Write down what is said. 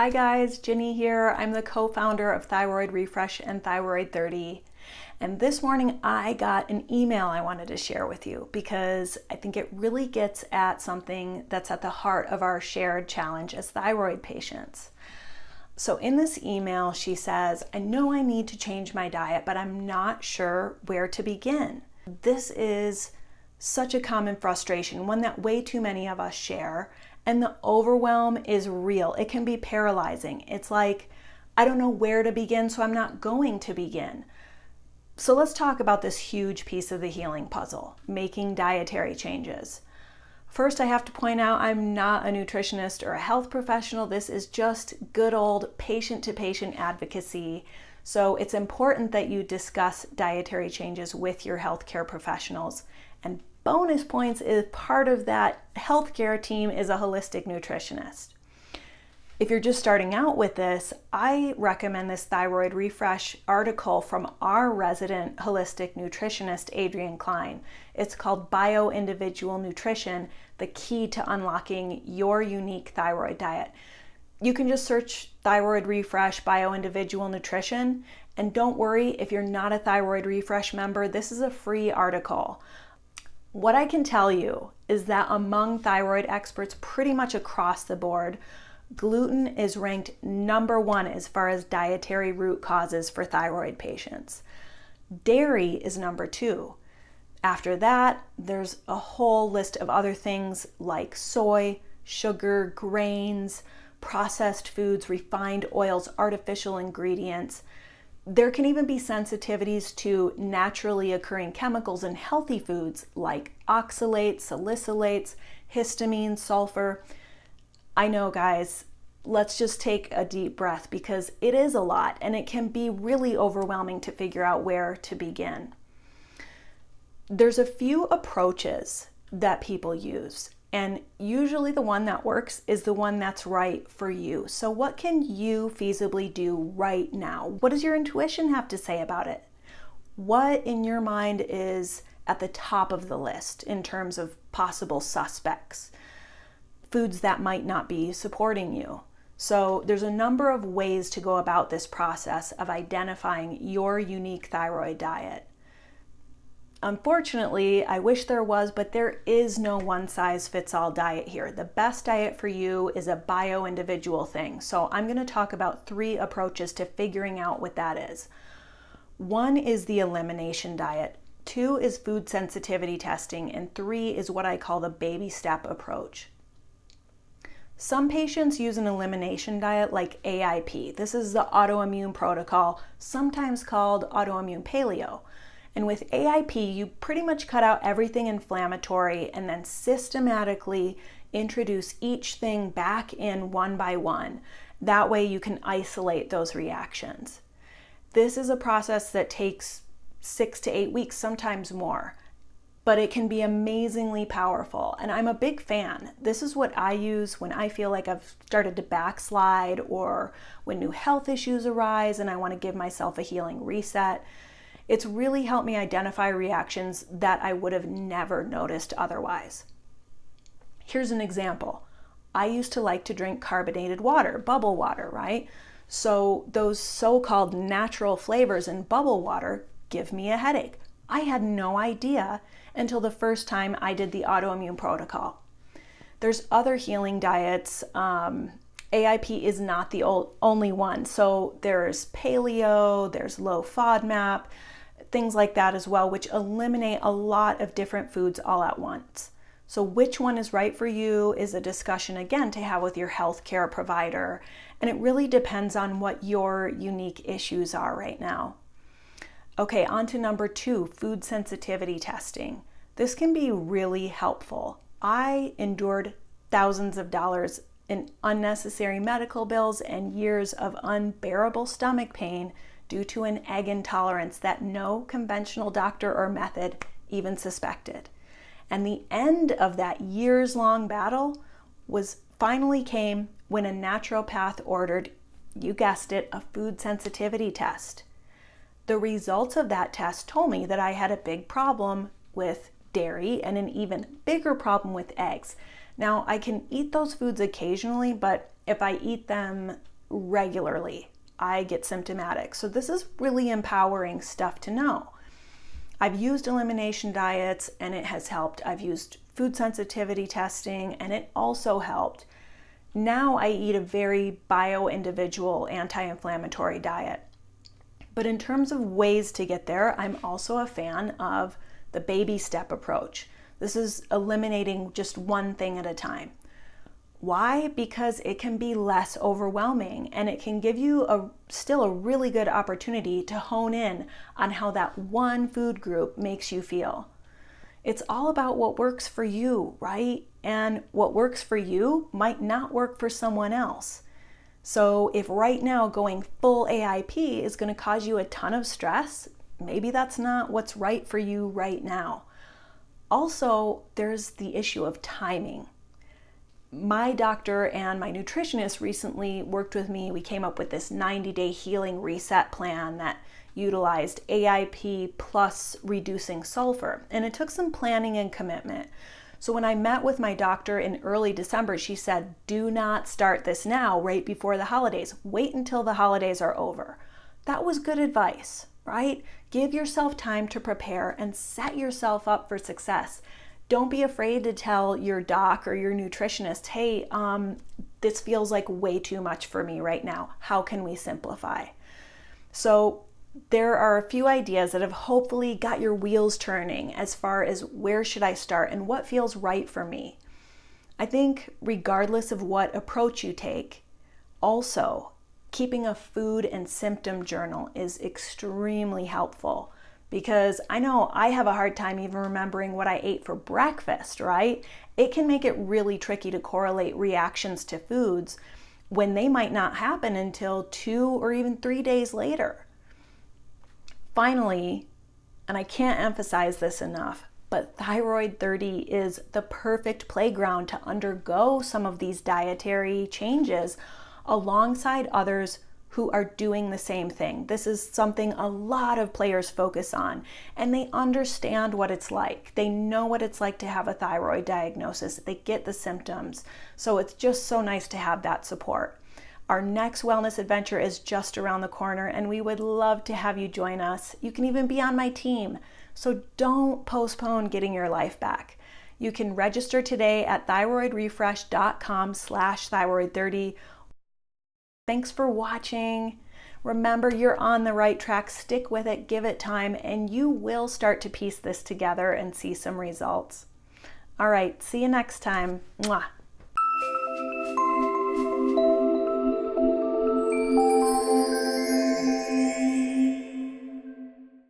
Hi guys, Ginny here. I'm the co-founder of Thyroid Refresh and Thyroid 30. And this morning I got an email I wanted to share with you because I think it really gets at something that's at the heart of our shared challenge as thyroid patients. So in this email, she says, I know I need to change my diet, but I'm not sure where to begin. This is such a common frustration, one that way too many of us share. And the overwhelm is real. It can be paralyzing. It's like, I don't know where to begin, so I'm not going to begin. So let's talk about this huge piece of the healing puzzle, making dietary changes. First, I have to point out I'm not a nutritionist or a health professional. This is just good old patient-to-patient advocacy. So it's important that you discuss dietary changes with your healthcare professionals. And bonus points is part of that healthcare team is a holistic nutritionist. If you're just starting out with this, I recommend this Thyroid Refresh article from our resident holistic nutritionist, Adrienne Klein. It's called Bio-Individual Nutrition, the key to unlocking your unique thyroid diet. You can just search Thyroid Refresh Bio-Individual Nutrition, and don't worry if you're not a Thyroid Refresh member, this is a free article. What I can tell you is that among thyroid experts pretty much across the board, gluten is ranked number one as far as dietary root causes for thyroid patients. Dairy is number two. After that, there's a whole list of other things like soy, sugar, grains, processed foods, refined oils, artificial ingredients. There can even be sensitivities to naturally occurring chemicals in healthy foods like oxalates, salicylates, histamine, sulfur. I know, guys, let's just take a deep breath because it is a lot and it can be really overwhelming to figure out where to begin. There's a few approaches that people use, and usually the one that works is the one that's right for you. So what can you feasibly do right now? What does your intuition have to say about it? What in your mind is at the top of the list in terms of possible suspects? Foods that might not be supporting you. So there's a number of ways to go about this process of identifying your unique thyroid diet. Unfortunately, I wish there was, but there is no one-size-fits-all diet here. The best diet for you is a bio-individual thing. So I'm going to talk about three approaches to figuring out what that is. One is the elimination diet. Two is food sensitivity testing. And three is what I call the baby step approach. Some patients use an elimination diet like AIP. This is the autoimmune protocol, sometimes called autoimmune paleo. And with AIP, you pretty much cut out everything inflammatory and then systematically introduce each thing back in one by one. That way you can isolate those reactions. This is a process that takes 6 to 8 weeks, sometimes more, but it can be amazingly powerful. And I'm a big fan. This is what I use when I feel like I've started to backslide or when new health issues arise and I want to give myself a healing reset. It's really helped me identify reactions that I would have never noticed otherwise. Here's an example. I used to like to drink carbonated water, bubble water, right? So those so-called natural flavors in bubble water give me a headache. I had no idea until the first time I did the autoimmune protocol. There's other healing diets. AIP is not the only one. So there's paleo, there's low FODMAP, things like that as well, which eliminate a lot of different foods all at once. So which one is right for you is a discussion, again, to have with your healthcare provider. And it really depends on what your unique issues are right now. Okay, on to number two, food sensitivity testing. This can be really helpful. I endured thousands of dollars in unnecessary medical bills and years of unbearable stomach pain due to an egg intolerance that no conventional doctor or method even suspected. And the end of that years-long battle finally came when a naturopath ordered, you guessed it, a food sensitivity test. The results of that test told me that I had a big problem with dairy and an even bigger problem with eggs. Now, I can eat those foods occasionally, but if I eat them regularly I get symptomatic. So this is really empowering stuff to know. I've used elimination diets and it has helped. I've used food sensitivity testing and it also helped. Now I eat a very bio-individual anti-inflammatory diet. But in terms of ways to get there, I'm also a fan of the baby step approach. This is eliminating just one thing at a time. Why? Because it can be less overwhelming and it can give you still a really good opportunity to hone in on how that one food group makes you feel. It's all about what works for you, right? And what works for you might not work for someone else. So if right now going full AIP is going to cause you a ton of stress, maybe that's not what's right for you right now. Also, there's the issue of timing. My doctor and my nutritionist recently worked with me. We came up with this 90-day healing reset plan that utilized AIP plus reducing sulfur. And it took some planning and commitment. So when I met with my doctor in early December, she said, do not start this now, right before the holidays. Wait until the holidays are over. That was good advice, right? Give yourself time to prepare and set yourself up for success. Don't be afraid to tell your doc or your nutritionist, hey, this feels like way too much for me right now. How can we simplify? So there are a few ideas that have hopefully got your wheels turning as far as where should I start and what feels right for me. I think regardless of what approach you take, also keeping a food and symptom journal is extremely helpful. Because I know I have a hard time even remembering what I ate for breakfast, right? It can make it really tricky to correlate reactions to foods when they might not happen until 2 or even 3 days later. Finally, and I can't emphasize this enough, but Thyroid 30 is the perfect playground to undergo some of these dietary changes alongside others who are doing the same thing. This is something a lot of players focus on, and they understand what it's like. They know what it's like to have a thyroid diagnosis. They get the symptoms. So it's just so nice to have that support. Our next wellness adventure is just around the corner, and we would love to have you join us. You can even be on my team. So don't postpone getting your life back. You can register today at thyroidrefresh.com/thyroid30. Thanks for watching. Remember, you're on the right track. Stick with it, give it time, and you will start to piece this together and see some results. All right, see you next time. Mwah.